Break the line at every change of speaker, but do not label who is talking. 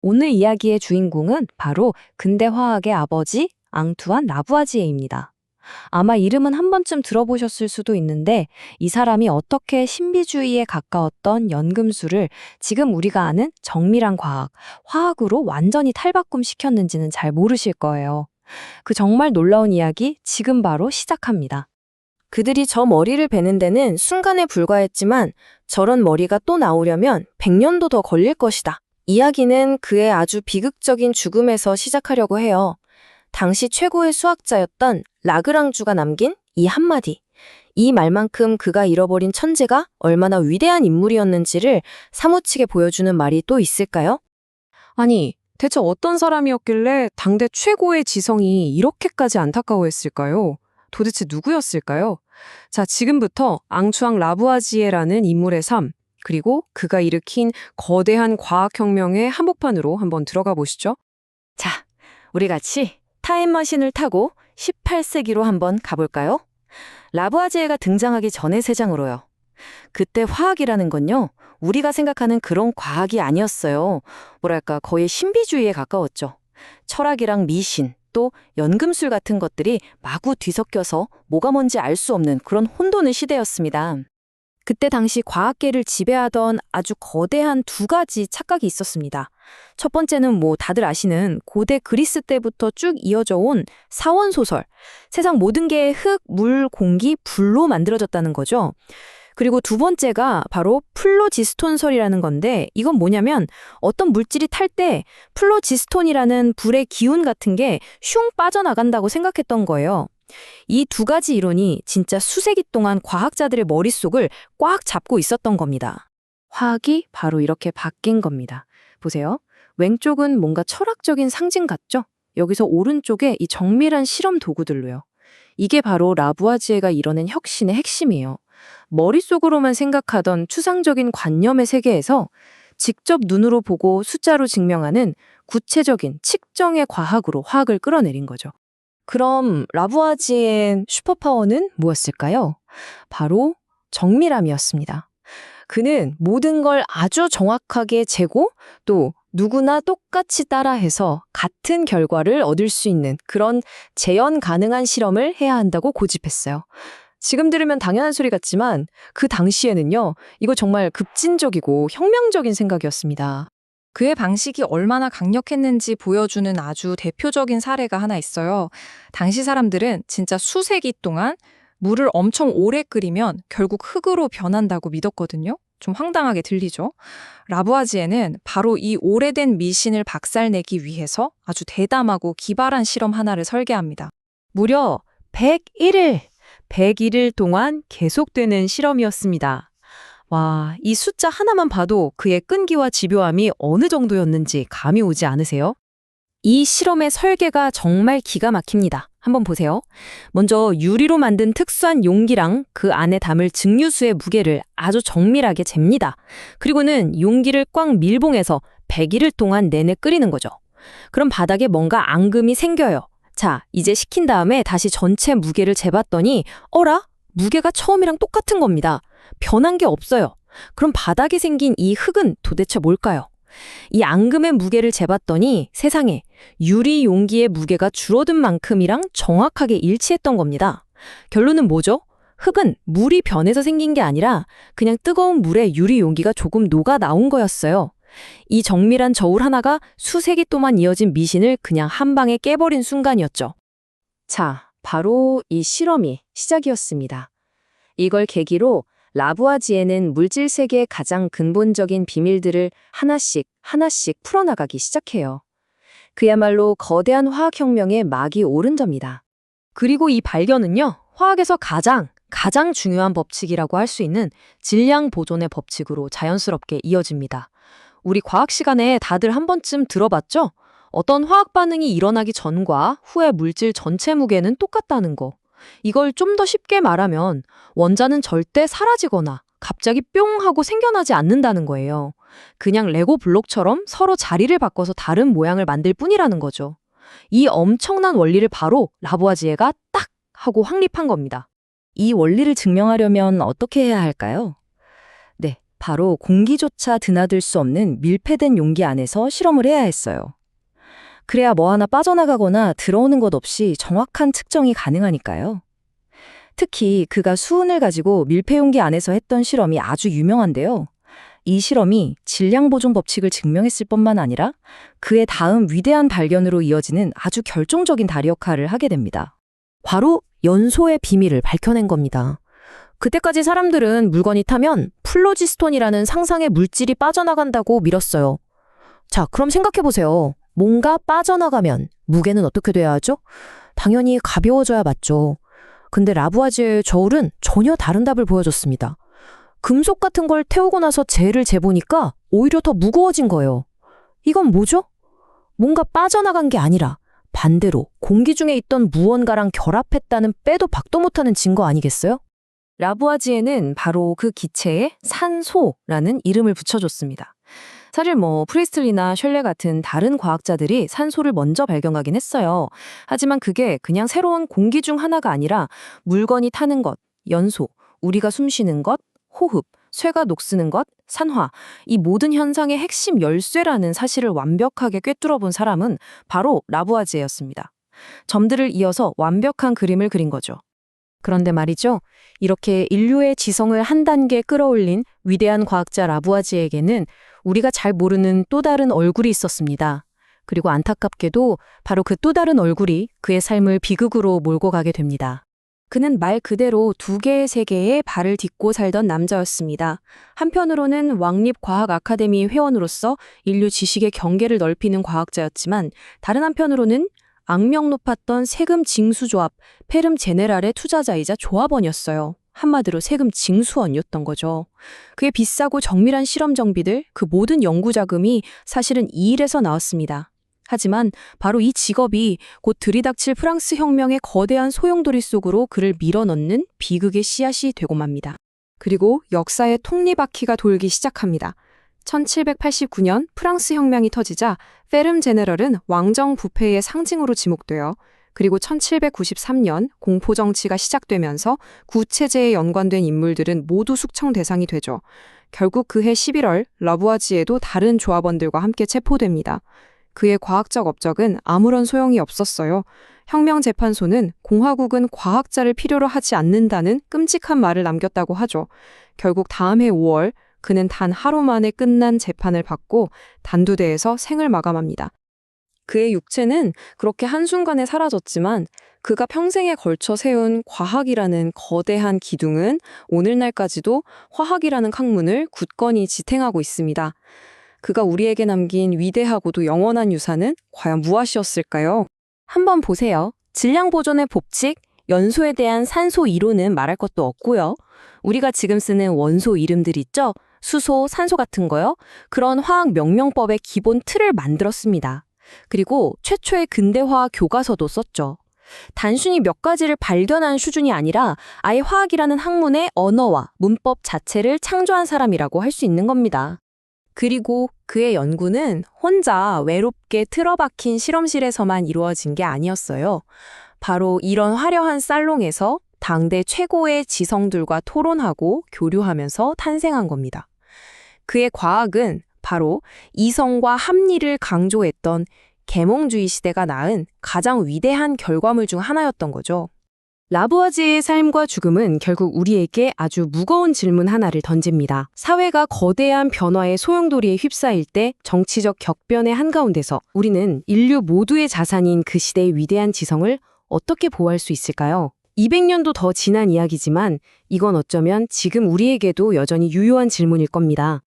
오늘 이야기의 주인공은 바로 근대화학의 아버지 앙투안 라부아지에입니다. 아마 이름은 한 번쯤 들어보셨을 수도 있는데 이 사람이 어떻게 신비주의에 가까웠던 연금술을 지금 우리가 아는 정밀한 과학, 화학으로 완전히 탈바꿈시켰는지는 잘 모르실 거예요. 그 정말 놀라운 이야기 지금 바로 시작합니다.
그들이 저 머리를 베는 데는 순간에 불과했지만 저런 머리가 또 나오려면 100년도 더 걸릴 것이다. 이야기는 그의 아주 비극적인 죽음에서 시작하려고 해요. 당시 최고의 수학자였던 라그랑주가 남긴 이 한마디. 이 말만큼 그가 잃어버린 천재가 얼마나 위대한 인물이었는지를 사무치게 보여주는 말이 또 있을까요?
아니, 대체 어떤 사람이었길래 당대 최고의 지성이 이렇게까지 안타까워했을까요? 도대체 누구였을까요? 자, 지금부터 앙추앙 라부아지에라는 인물의 삶, 그리고 그가 일으킨 거대한 과학혁명의 한복판으로 한번 들어가 보시죠.
자, 우리 같이 타임머신을 타고 18세기로 한번 가볼까요? 라부아지에가 등장하기 전의 세상으로요. 그때 화학이라는 건요, 우리가 생각하는 그런 과학이 아니었어요. 뭐랄까, 거의 신비주의에 가까웠죠. 철학이랑 미신, 또 연금술 같은 것들이 마구 뒤섞여서 뭐가 뭔지 알 수 없는 그런 혼돈의 시대였습니다. 그때 당시 과학계를 지배하던 아주 거대한 두 가지 착각이 있었습니다. 첫 번째는 다들 아시는 고대 그리스 때부터 쭉 이어져 온 사원소설. 세상 모든 게 흙, 물, 공기, 불로 만들어졌다는 거죠. 그리고 두 번째가 바로 플로지스톤설이라는 건데 이건 뭐냐면 어떤 물질이 탈 때 플로지스톤이라는 불의 기운 같은 게 슝 빠져나간다고 생각했던 거예요. 이 두 가지 이론이 진짜 수세기 동안 과학자들의 머릿속을 꽉 잡고 있었던 겁니다. 화학이 바로 이렇게 바뀐 겁니다. 보세요. 왼쪽은 뭔가 철학적인 상징 같죠? 여기서 오른쪽에 이 정밀한 실험 도구들로요. 이게 바로 라부아지에가 이뤄낸 혁신의 핵심이에요. 머릿속으로만 생각하던 추상적인 관념의 세계에서 직접 눈으로 보고 숫자로 증명하는 구체적인 측정의 과학으로 화학을 끌어내린 거죠. 그럼 라부아지에의 슈퍼파워는 무엇일까요? 바로 정밀함이었습니다. 그는 모든 걸 아주 정확하게 재고 또 누구나 똑같이 따라해서 같은 결과를 얻을 수 있는 그런 재현 가능한 실험을 해야 한다고 고집했어요. 지금 들으면 당연한 소리 같지만 그 당시에는요, 이거 정말 급진적이고 혁명적인 생각이었습니다.
그의 방식이 얼마나 강력했는지 보여주는 아주 대표적인 사례가 하나 있어요. 당시 사람들은 진짜 수세기 동안 물을 엄청 오래 끓이면 결국 흙으로 변한다고 믿었거든요. 좀 황당하게 들리죠? 라부아지에는 바로 이 오래된 미신을 박살내기 위해서 아주 대담하고 기발한 실험 하나를 설계합니다.
무려 101일 동안 계속되는 실험이었습니다. 와, 이 숫자 하나만 봐도 그의 끈기와 집요함이 어느 정도였는지 감이 오지 않으세요? 이 실험의 설계가 정말 기가 막힙니다. 한번 보세요. 먼저 유리로 만든 특수한 용기랑 그 안에 담을 증류수의 무게를 아주 정밀하게 잽니다. 그리고는 용기를 꽉 밀봉해서 100일을 동안 내내 끓이는 거죠. 그럼 바닥에 뭔가 앙금이 생겨요. 자, 이제 식힌 다음에 다시 전체 무게를 재봤더니 어라? 무게가 처음이랑 똑같은 겁니다. 변한 게 없어요. 그럼 바닥에 생긴 이 흙은 도대체 뭘까요? 이 앙금의 무게를 재봤더니 세상에 유리 용기의 무게가 줄어든 만큼이랑 정확하게 일치했던 겁니다. 결론은 뭐죠? 흙은 물이 변해서 생긴 게 아니라 그냥 뜨거운 물에 유리 용기가 조금 녹아 나온 거였어요. 이 정밀한 저울 하나가 수세기 동안 이어진 미신을 그냥 한 방에 깨버린 순간이었죠. 자, 바로 이 실험이 시작이었습니다. 이걸 계기로 라부아지에는 물질 세계의 가장 근본적인 비밀들을 하나씩 풀어나가기 시작해요. 그야말로 거대한 화학혁명의 막이 오른 접니다. 그리고 이 발견은요, 화학에서 가장 중요한 법칙이라고 할 수 있는 질량 보존의 법칙으로 자연스럽게 이어집니다. 우리 과학 시간에 다들 한 번쯤 들어봤죠? 어떤 화학 반응이 일어나기 전과 후의 물질 전체 무게는 똑같다는 거. 이걸 좀 더 쉽게 말하면 원자는 절대 사라지거나 갑자기 뿅 하고 생겨나지 않는다는 거예요. 그냥 레고 블록처럼 서로 자리를 바꿔서 다른 모양을 만들 뿐이라는 거죠. 이 엄청난 원리를 바로 라부아지에가 딱 하고 확립한 겁니다. 이 원리를 증명하려면 어떻게 해야 할까요? 네,
바로 공기조차 드나들 수 없는 밀폐된 용기 안에서 실험을 해야 했어요. 그래야 뭐 하나 빠져나가거나 들어오는 것 없이 정확한 측정이 가능하니까요. 특히 그가 수은을 가지고 밀폐 용기 안에서 했던 실험이 아주 유명한데요. 이 실험이 질량 보존 법칙을 증명했을 뿐만 아니라 그의 다음 위대한 발견으로 이어지는 아주 결정적인 다리 역할을 하게 됩니다.
바로 연소의 비밀을 밝혀낸 겁니다. 그때까지 사람들은 물건이 타면 플로지스톤이라는 상상의 물질이 빠져나간다고 믿었어요. 자, 그럼 생각해보세요. 뭔가 빠져나가면 무게는 어떻게 돼야 하죠? 당연히 가벼워져야 맞죠. 근데 라부아지에의 저울은 전혀 다른 답을 보여줬습니다. 금속 같은 걸 태우고 나서 젤을 재보니까 오히려 더 무거워진 거예요. 이건 뭐죠? 뭔가 빠져나간 게 아니라 반대로 공기 중에 있던 무언가랑 결합했다는 빼도 박도 못하는 증거 아니겠어요?
라부아지에는 바로 그 기체에 산소라는 이름을 붙여줬습니다. 사실 프리스틀리나 셜레 같은 다른 과학자들이 산소를 먼저 발견하긴 했어요. 하지만 그게 그냥 새로운 공기 중 하나가 아니라 물건이 타는 것, 연소, 우리가 숨쉬는 것, 호흡, 쇠가 녹쓰는 것, 산화, 이 모든 현상의 핵심 열쇠라는 사실을 완벽하게 꿰뚫어 본 사람은 바로 라부아지에였습니다. 점들을 이어서 완벽한 그림을 그린 거죠.
그런데 말이죠. 이렇게 인류의 지성을 한 단계 끌어올린 위대한 과학자 라부아지에게는 우리가 잘 모르는 또 다른 얼굴이 있었습니다. 그리고 안타깝게도 바로 그 또 다른 얼굴이 그의 삶을 비극으로 몰고 가게 됩니다.
그는 말 그대로 두 개의 세계에 발을 딛고 살던 남자였습니다. 한편으로는 왕립과학 아카데미 회원으로서 인류 지식의 경계를 넓히는 과학자였지만 다른 한편으로는 악명 높았던 세금 징수조합 페름 제네랄의 투자자이자 조합원이었어요. 한마디로 세금 징수원이었던 거죠. 그의 비싸고 정밀한 실험 정비들, 그 모든 연구 자금이 사실은 이 일에서 나왔습니다. 하지만 바로 이 직업이 곧 들이닥칠 프랑스 혁명의 거대한 소용돌이 속으로 그를 밀어넣는 비극의 씨앗이 되고 맙니다. 그리고 역사의 톱니바퀴가 돌기 시작합니다. 1789년 프랑스 혁명이 터지자 페름 제네럴은 왕정 부패의 상징으로 지목되어 그리고 1793년 공포정치가 시작되면서 구체제에 연관된 인물들은 모두 숙청 대상이 되죠. 결국 그해 11월 라부아지에도 다른 조합원들과 함께 체포됩니다. 그의 과학적 업적은 아무런 소용이 없었어요. 혁명재판소는 공화국은 과학자를 필요로 하지 않는다는 끔찍한 말을 남겼다고 하죠. 결국 다음 해 5월 그는 단 하루 만에 끝난 재판을 받고 단두대에서 생을 마감합니다. 그의 육체는 그렇게 한순간에 사라졌지만 그가 평생에 걸쳐 세운 과학이라는 거대한 기둥은 오늘날까지도 화학이라는 학문을 굳건히 지탱하고 있습니다. 그가 우리에게 남긴 위대하고도 영원한 유산은 과연 무엇이었을까요? 한번 보세요. 질량 보존의 법칙, 연소에 대한 산소 이론은 말할 것도 없고요. 우리가 지금 쓰는 원소 이름들 있죠? 수소, 산소 같은 거요. 그런 화학 명명법의 기본 틀을 만들었습니다. 그리고 최초의 근대화학 교과서도 썼죠. 단순히 몇 가지를 발견한 수준이 아니라 아예 화학이라는 학문의 언어와 문법 자체를 창조한 사람이라고 할 수 있는 겁니다. 그리고 그의 연구는 혼자 외롭게 틀어박힌 실험실에서만 이루어진 게 아니었어요. 바로 이런 화려한 살롱에서 당대 최고의 지성들과 토론하고 교류하면서 탄생한 겁니다. 그의 과학은 바로 이성과 합리를 강조했던 계몽주의 시대가 낳은 가장 위대한 결과물 중 하나였던 거죠. 라부아지에의 삶과 죽음은 결국 우리에게 아주 무거운 질문 하나를 던집니다. 사회가 거대한 변화의 소용돌이에 휩싸일 때 정치적 격변의 한가운데서 우리는 인류 모두의 자산인 그 시대의 위대한 지성을 어떻게 보호할 수 있을까요? 200년도 더 지난 이야기지만 이건 어쩌면 지금 우리에게도 여전히 유효한 질문일 겁니다.